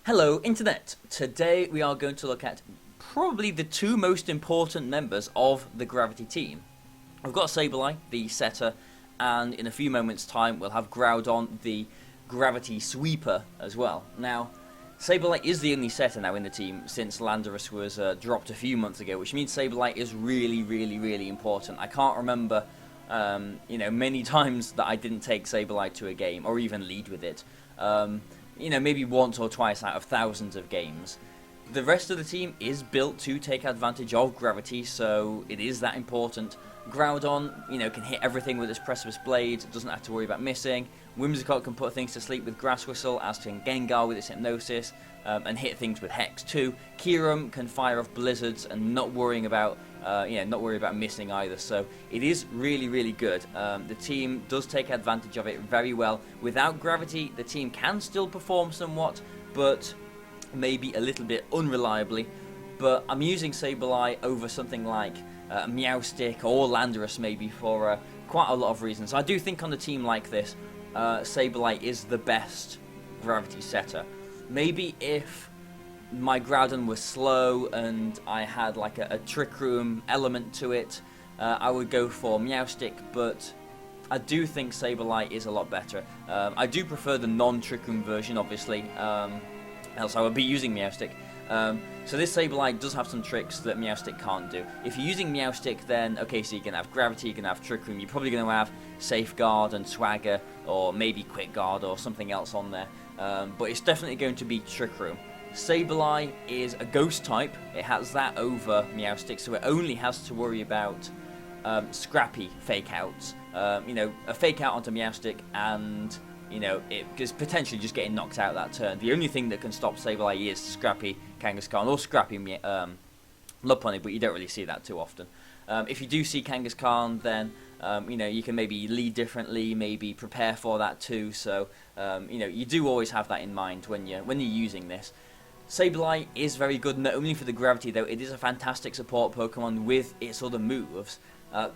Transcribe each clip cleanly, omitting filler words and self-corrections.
Hello Internet! Today we are going to look at probably the two most important members of the Gravity team. We've got Sableye, the setter, and in a few moments time we'll have Groudon, the Gravity sweeper as well. Now, Sableye is the only setter now in the team since Landorus was dropped a few months ago, which means Sableye is really important. I can't remember many times that I didn't take Sableye to a game or even lead with it. Maybe once or twice out of thousands of games. The rest of the team is built to take advantage of Gravity, so it is that important. Groudon, can hit everything with its Precipice Blade, doesn't have to worry about missing. Whimsicott can put things to sleep with Grass Whistle, as can Gengar with its Hypnosis, and hit things with Hex too. Kyurem can fire off Blizzards and not worry about missing either. So it is really good. The team does take advantage of it very well. Without Gravity, the team can still perform somewhat, but maybe a little bit unreliably. But I'm using Sableye over something like Meowstic or Landorus maybe for quite a lot of reasons. I do think on a team like this, Sableye is the best Gravity setter. Maybe if my Groudon was slow and I had like a Trick Room element to it, I would go for Meowstic, but I do think Sableye is a lot better. I do prefer the non-Trick Room version, obviously, else I would be using Meowstic. So this Sableye does have some tricks that Meowstic can't do. If you're using Meowstic, then, okay, so you can have Gravity, you can have Trick Room, you're probably going to have Safeguard and Swagger, or maybe Quick Guard or something else on there. But it's definitely going to be Trick Room. Sableye is a Ghost type, it has that over Meowstic, so it only has to worry about scrappy fake outs. A fake out onto Meowstic and it is potentially just getting knocked out that turn. The only thing that can stop Sableye is Scrappy Kangaskhan or Scrappy Lopunny, but you don't really see that too often. If you do see Kangaskhan, then you can maybe lead differently, maybe prepare for that too. So you do always have that in mind when you're using this. Sableye is very good not only for the Gravity though, it is a fantastic support Pokemon with its other moves.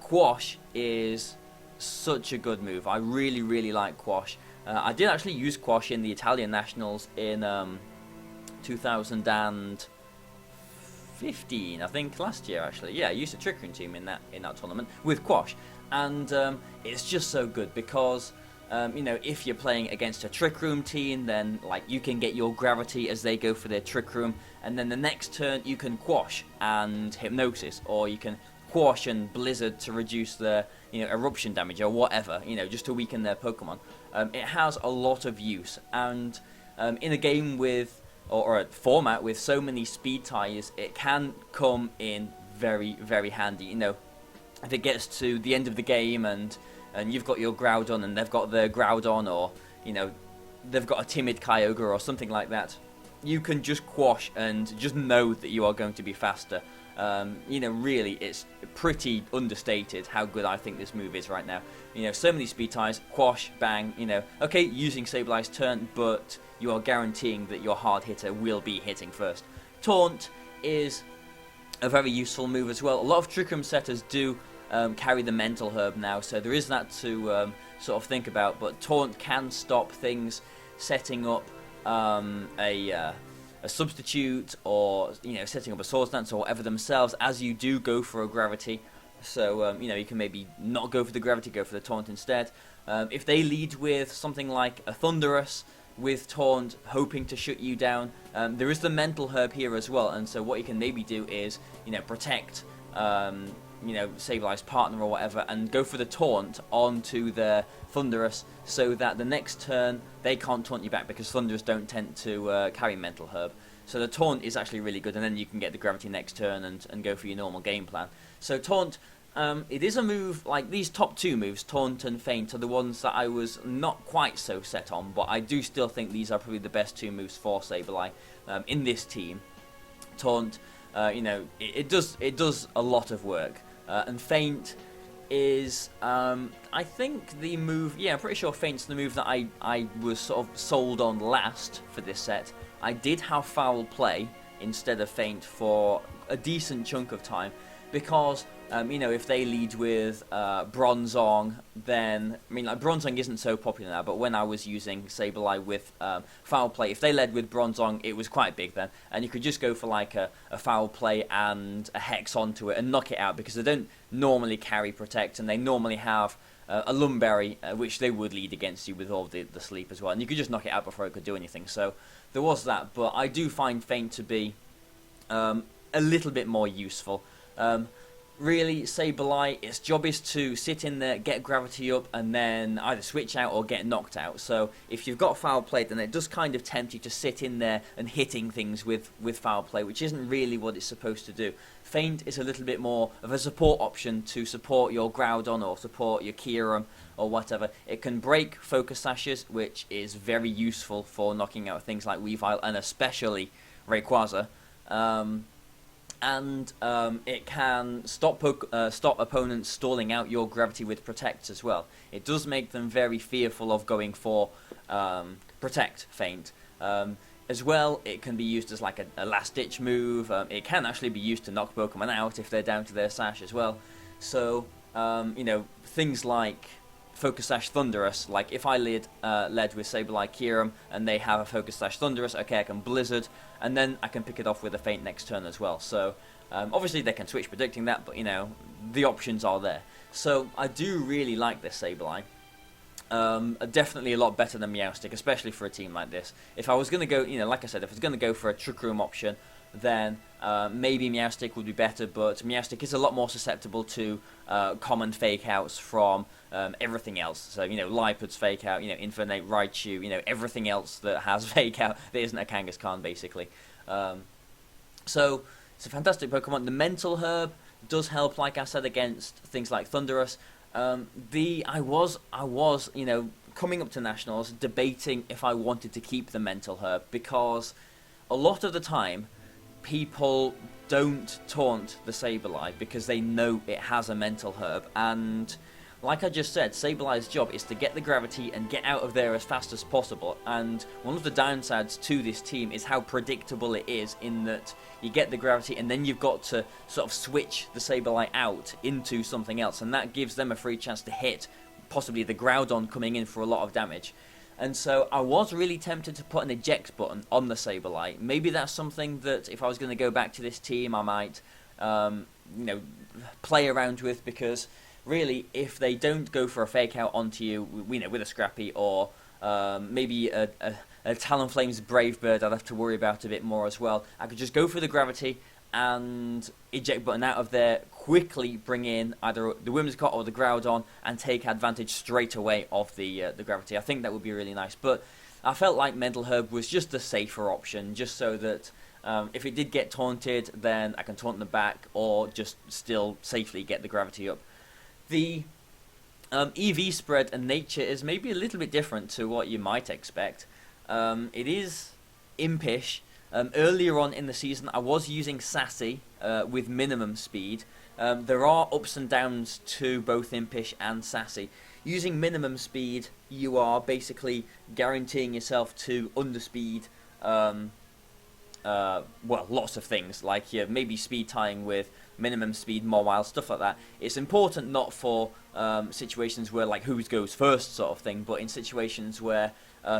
Quash is such a good move. I really like Quash. I did actually use Quash in the Italian Nationals in 2015, I think, last year actually. Yeah, I used a Trick Room team in that tournament with Quash, and it's just so good because if you're playing against a Trick Room team, then like you can get your Gravity as they go for their Trick Room, and then the next turn you can Quash and Hypnosis, or you can Quash and Blizzard to reduce their eruption damage or whatever, just to weaken their Pokemon. It has a lot of use, and in a game with or a format with so many speed ties, it can come in very handy. If it gets to the end of the game and you've got your Groudon and they've got their Groudon, or they've got a timid Kyogre or something like that, you can just Quash and just know that you are going to be faster. Really, it's pretty understated how good I think this move is right now. So many speed ties, Quash, bang, okay, using Sableye's turn, but you are guaranteeing that your hard hitter will be hitting first. Taunt is a very useful move as well. A lot of Trick Room setters do carry the Mental Herb now, so there is that to sort of think about, but Taunt can stop things setting up a substitute, or setting up a Swords Dance or whatever themselves as you do go for a Gravity. So you can maybe not go for the Gravity, go for the Taunt instead. If they lead with something like a Thunderous with Taunt, hoping to shut you down, there is the Mental Herb here as well, and so what you can maybe do is protect Sableye's partner or whatever, and go for the Taunt onto their Thunderous, so that the next turn they can't taunt you back because Thunderous don't tend to carry Mental Herb. So the Taunt is actually really good, and then you can get the Gravity next turn and go for your normal game plan. So Taunt, it is a move, like these top two moves, Taunt and Feint, are the ones that I was not quite so set on, but I do still think these are probably the best two moves for Sableye in this team. Taunt, it does a lot of work, and Feint is, I think the move, I'm pretty sure Feint's the move that I was sort of sold on last for this set. I did have Foul Play instead of Feint for a decent chunk of time, because If they lead with Bronzong, then like Bronzong isn't so popular now, but when I was using Sableye with Foul Play, if they led with Bronzong, it was quite big then, and you could just go for like a Foul Play and a Hex onto it and knock it out, because they don't normally carry Protect, and they normally have a Lumberry, which they would lead against you with all the sleep as well, and you could just knock it out before it could do anything. So there was that, but I do find Feint to be a little bit more useful. Really, Sableye, its job is to sit in there, get gravity up, and then either switch out or get knocked out. So if you've got Foul Play, then it does kind of tempt you to sit in there and hitting things with Foul Play, which isn't really what it's supposed to do. Feint is a little bit more of a support option to support your Groudon or support your Kyurem or whatever. It can break Focus Sashes, which is very useful for knocking out things like Weavile and especially Rayquaza. And it can stop opponents stalling out your gravity with Protect as well. It does make them very fearful of going for Protect Feint. As well, it can be used as like a last-ditch move. It can actually be used to knock Pokemon out if they're down to their Sash as well. So, things like Focus Sash Thunderous, like if I led with Sableye Kyurem and they have a Focus Sash Thunderous, okay, I can Blizzard, and then I can pick it off with a Feint next turn as well. So obviously they can switch predicting that, but the options are there. So I do really like this Sableye. Definitely a lot better than Meowstic, especially for a team like this. If I was going to go, like I said, if I was going to go for a Trick Room option, then maybe Meowstic would be better, but Meowstic is a lot more susceptible to common fake outs from everything else. So, Lipud's fake out, Infinite Raichu, everything else that has fake out that isn't a Kangaskhan, basically. So, it's a fantastic Pokemon. The Mental Herb does help, like I said, against things like Thunderous. I was, coming up to Nationals, debating if I wanted to keep the Mental Herb, because a lot of the time, people don't taunt the Sableye because they know it has a Mental Herb, and like I just said, Sableye's job is to get the gravity and get out of there as fast as possible, and one of the downsides to this team is how predictable it is, in that you get the gravity and then you've got to sort of switch the Sableye out into something else, and that gives them a free chance to hit possibly the Groudon coming in for a lot of damage. And so I was really tempted to put an eject button on the Sableye. Maybe that's something that if I was going to go back to this team, I might play around with, because really, if they don't go for a fake out onto you, with a Scrappy or maybe a Talonflame's Brave Bird, I'd have to worry about a bit more as well. I could just go for the gravity and eject button out of there, quickly bring in either the Whimsicott or the Groudon and take advantage straight away of the gravity. I think that would be really nice, but I felt like Mental Herb was just a safer option, just so that if it did get taunted, then I can taunt them back or just still safely get the gravity up. The EV spread and nature is maybe a little bit different to what you might expect. It is impish. Earlier on in the season, I was using Sassy with minimum speed. There are ups and downs to both impish and Sassy. Using minimum speed, you are basically guaranteeing yourself to underspeed lots of things, like maybe speed tying with minimum speed, Mawile, stuff like that. It's important not for situations where like who goes first sort of thing, but in situations where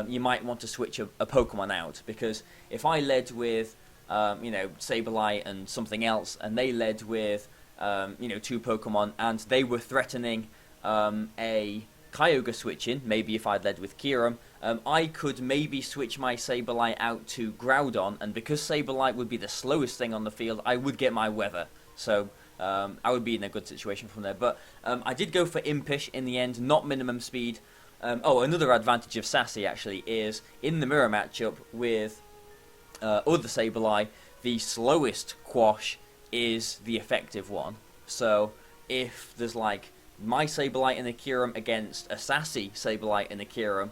you might want to switch a Pokemon out, because if I led with Sableye and something else, and they led with two Pokemon, and they were threatening a Kyogre switch in, maybe if I'd led with Kyurem, I could maybe switch my Sableye out to Groudon, and because Sableye would be the slowest thing on the field, I would get my Weather. So I would be in a good situation from there. But I did go for Impish in the end, not minimum speed. Another advantage of Sassy, actually, is in the mirror matchup with other Sableye, the slowest Quash is the effective one. So if there's like my Sableye and a Kyurem against a Sassy Sableye and a Kyurem,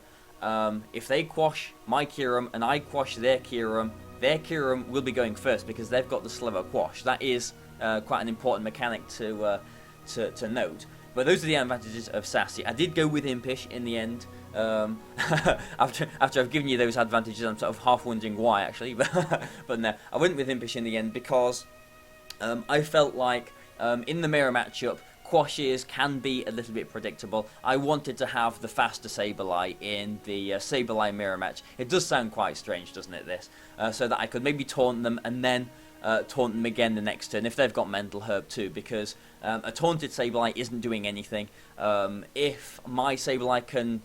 if they quash my Kyurem and I quash their Kyurem will be going first because they've got the slower quash. That is quite an important mechanic to note. But those are the advantages of Sassy. I did go with Impish in the end. After I've given you those advantages, I'm sort of half wondering why, actually. But no, I went with Impish in the end because I felt like In the mirror matchup, Quashes can be a little bit predictable. I wanted to have the faster Sableye in the Sableye mirror match. It does sound quite strange, doesn't it, this? So that I could maybe taunt them and then taunt them again the next turn if they've got Mental Herb too, because a taunted Sableye isn't doing anything. If my Sableye can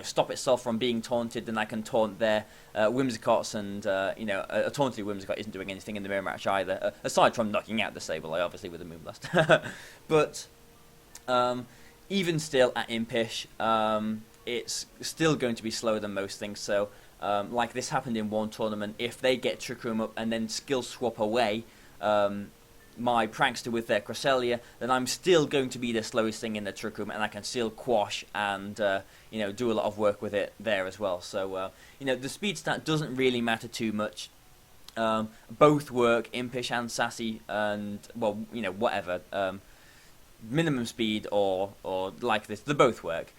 stop itself from being taunted, then I can taunt their Whimsicots, and a taunted Whimsicott isn't doing anything in the mirror match either, aside from knocking out the Sableye, obviously, with a Moonblast. But even still, at Impish, it's still going to be slower than most things, so like this happened in one tournament, if they get Trick Room up and then skill swap away my Prankster with their Cresselia, then I'm still going to be the slowest thing in the Trick Room, and I can still quash and do a lot of work with it there as well. So the speed stat doesn't really matter too much. Both work, Impish and Sassy, and whatever, minimum speed or like this, they both work.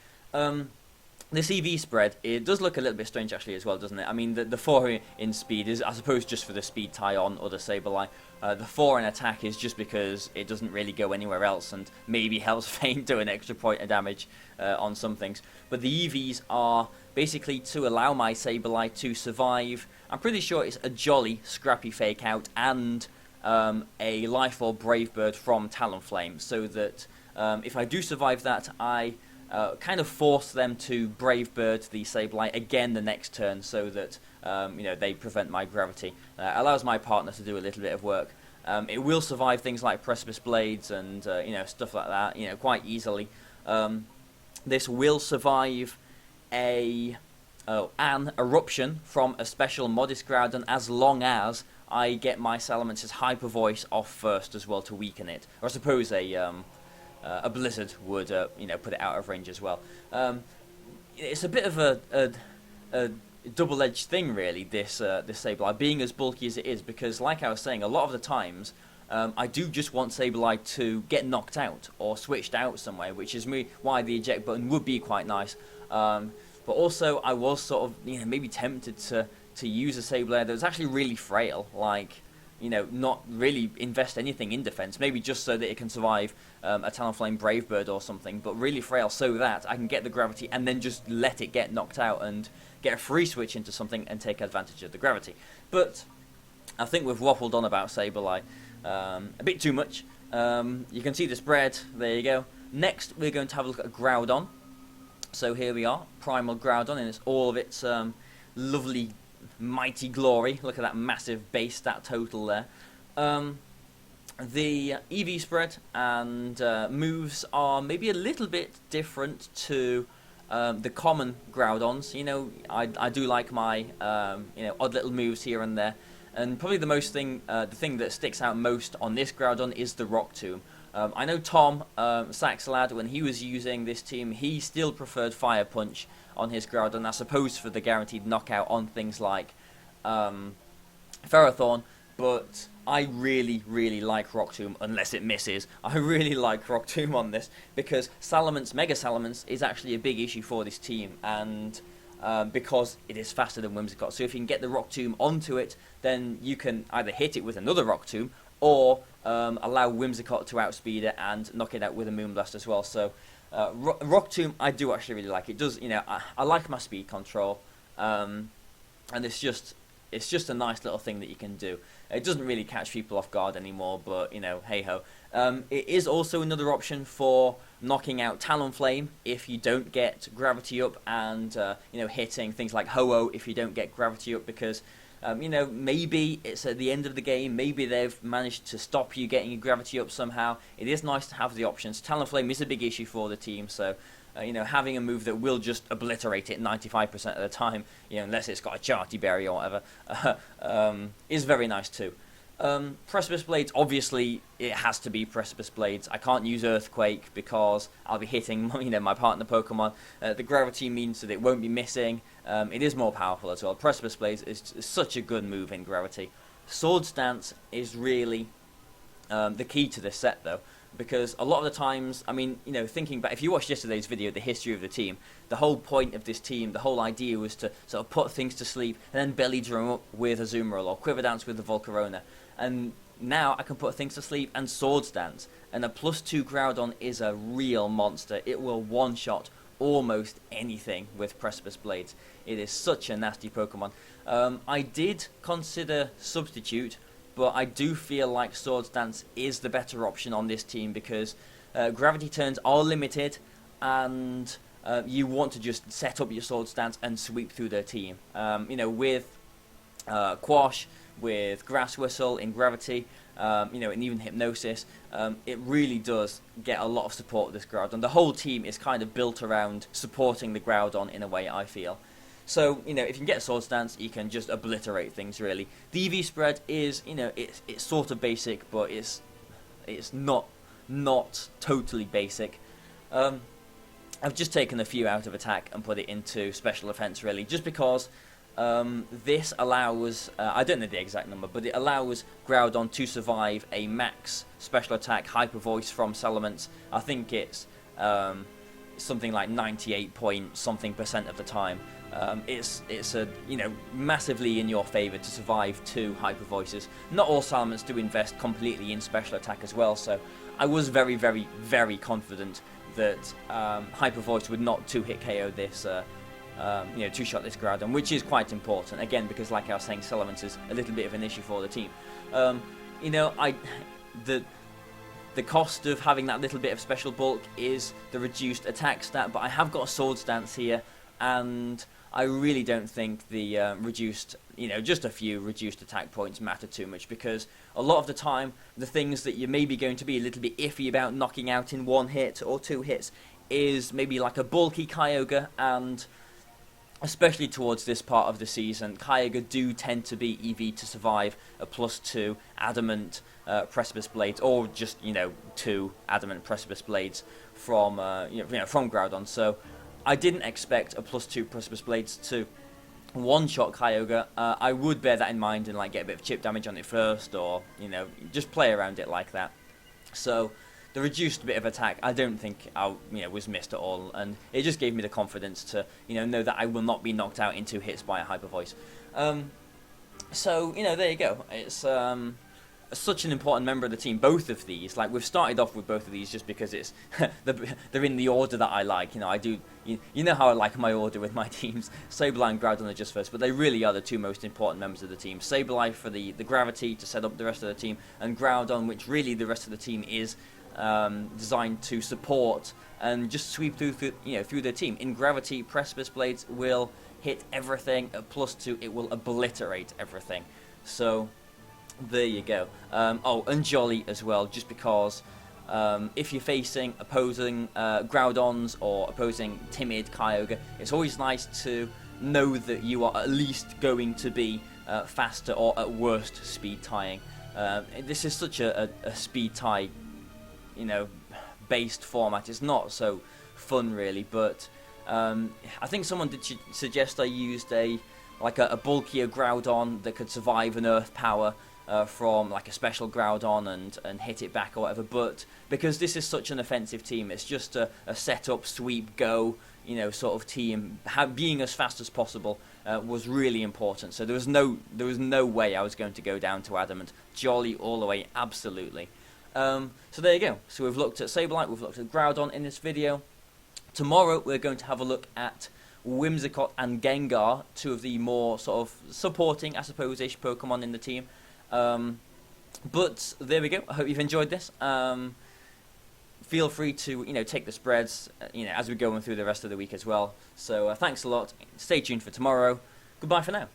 This EV spread, it does look a little bit strange actually as well, doesn't it? I mean, the 4 in speed is, I suppose, just for the speed tie-on or the Sableye. The 4 in attack is just because it doesn't really go anywhere else and maybe helps Feint do an extra point of damage on some things. But the EVs are basically to allow my Sableye to survive. I'm pretty sure it's a Jolly, Scrappy Fake Out, and a Life Orb Brave Bird from Talonflame, so that if I do survive that, I kind of force them to Brave Bird the Sableye again the next turn, so that they prevent my gravity. Allows my partner to do a little bit of work. It will survive things like Precipice Blades and stuff like that, quite easily. This will survive an Eruption from a special Modest Groudon, as long as I get my Salamence's Hyper Voice off first as well to weaken it. Or I suppose a Blizzard would, put it out of range as well. It's a bit of a double-edged thing, really, this Sableye, being as bulky as it is, because, like I was saying, a lot of the times, I do just want Sableye to get knocked out or switched out somewhere, which is why the eject button would be quite nice. But also, I was sort of, maybe tempted to use a Sableye that was actually really frail, like, not really invest anything in defense, maybe just so that it can survive a Talonflame Brave Bird or something, but really frail so that I can get the gravity and then just let it get knocked out and get a free switch into something and take advantage of the gravity. But I think we've waffled on about Sableye a bit too much. You can see the spread, there you go. Next, we're going to have a look at Groudon. So here we are, Primal Groudon, and it's all of its lovely mighty glory. Look at that massive base stat total there. The EV spread and moves are maybe a little bit different to the common Groudons. I do like my odd little moves here and there, and probably the thing that sticks out most on this Groudon is the Rock Tomb. I know Tom, Sax Lad, when he was using this team, he still preferred Fire Punch on his Groudon, I suppose for the guaranteed knockout on things like Ferrothorn, but I really, really like Rock Tomb, unless it misses. I really like Rock Tomb on this, because Mega Salamence is actually a big issue for this team, and because it is faster than Whimsicott. So if you can get the Rock Tomb onto it, then you can either hit it with another Rock Tomb, or allow Whimsicott to outspeed it and knock it out with a Moonblast as well. So Rock Tomb, I do actually really like. It does, I like my speed control, and it's just a nice little thing that you can do. It doesn't really catch people off guard anymore, but hey ho. It is also another option for knocking out Talonflame if you don't get gravity up, and hitting things like Ho-Oh if you don't get gravity up, because maybe it's at the end of the game, maybe they've managed to stop you getting your gravity up somehow. It is nice to have the options. Talonflame is a big issue for the team, so having a move that will just obliterate it 95% of the time, unless it's got a Charty Berry or whatever, is very nice too. Precipice Blades, obviously it has to be Precipice Blades. I can't use Earthquake because I'll be hitting my partner Pokemon. The gravity means that it won't be missing. It is more powerful as well. Precipice Blades is such a good move in gravity. Swords Dance is really the key to this set though, because a lot of the times, thinking back, if you watched yesterday's video, the history of the team, the whole point of this team, the whole idea was to sort of put things to sleep and then belly drum up with Azumarill or Quiver Dance with the Volcarona. And now I can put things to sleep and Swords Dance. And a +2 Groudon is a real monster. It will one-shot almost anything with Precipice Blades. It is such a nasty Pokemon. I did consider Substitute, but I do feel like Swords Dance is the better option on this team because gravity turns are limited, and you want to just set up your Swords Dance and sweep through their team. With Quash, with Grass Whistle in Gravity, and even Hypnosis, it really does get a lot of support with this Groudon. The whole team is kind of built around supporting the Groudon in a way, I feel. So, if you can get Swords Dance, you can just obliterate things, really. The EV spread is, it's sort of basic, but it's not totally basic. I've just taken a few out of attack and put it into special defense, really, just because this allows, I don't know the exact number, but it allows Groudon to survive a max special attack Hyper Voice from Salamence. I think it's something like 98 point something% of the time. It's a massively in your favour to survive 2 Hyper Voices. Not all Salamence do invest completely in special attack as well, so I was very, very, very confident that Hyper Voice would not 2-hit KO this, 2-shot this Groudon, which is quite important, again, because like I was saying, Salamence is a little bit of an issue for the team. The cost of having that little bit of special bulk is the reduced attack stat, but I have got a Swords Dance here, and I really don't think the reduced, just a few reduced attack points matter too much, because a lot of the time, the things that you're maybe going to be a little bit iffy about knocking out in 1 hit or 2 hits is maybe like a bulky Kyogre, and especially towards this part of the season, Kyogre do tend to be EV to survive a +2 Adamant Precipice Blades, or just, 2 Adamant Precipice Blades from, from Groudon. So I didn't expect a +2 Precipice Blades to one-shot Kyogre. I would bear that in mind and get a bit of chip damage on it first, or just play around it like that. So the reduced bit of attack, I don't think was missed at all, and it just gave me the confidence to know that I will not be knocked out in 2 hits by a Hyper Voice. So there you go. It's such an important member of the team. Both of these, we've started off with both of these just because it's they're in the order that I like. I do. You know how I like my order with my teams. Sableye and Groudon are just first, but they really are the 2 most important members of the team. Sableye for the gravity to set up the rest of the team, and Groudon, which really the rest of the team is designed to support and just sweep through their team. In Gravity, Precipice Blades will hit everything. At +2, it will obliterate everything. So there you go. And Jolly as well, just because if you're facing opposing Groudons or opposing timid Kyogre, it's always nice to know that you are at least going to be faster, or at worst speed tying. This is such a speed tie based format. It's not so fun, really, but I think someone did suggest I used a bulkier Groudon that could survive an Earth Power from a special Groudon and hit it back or whatever, but because this is such an offensive team, it's just a set up, sweep, go, sort of team. Being as fast as possible was really important, so there was no way I was going to go down to Adamant. Jolly all the way, absolutely. So there you go. So we've looked at Sableye, we've looked at Groudon in this video. Tomorrow we're going to have a look at Whimsicott and Gengar, 2 of the more sort of supporting, I suppose-ish Pokemon in the team. But there we go. I hope you've enjoyed this. Feel free to take the spreads as we go on through the rest of the week as well. So thanks a lot. Stay tuned for tomorrow. Goodbye for now.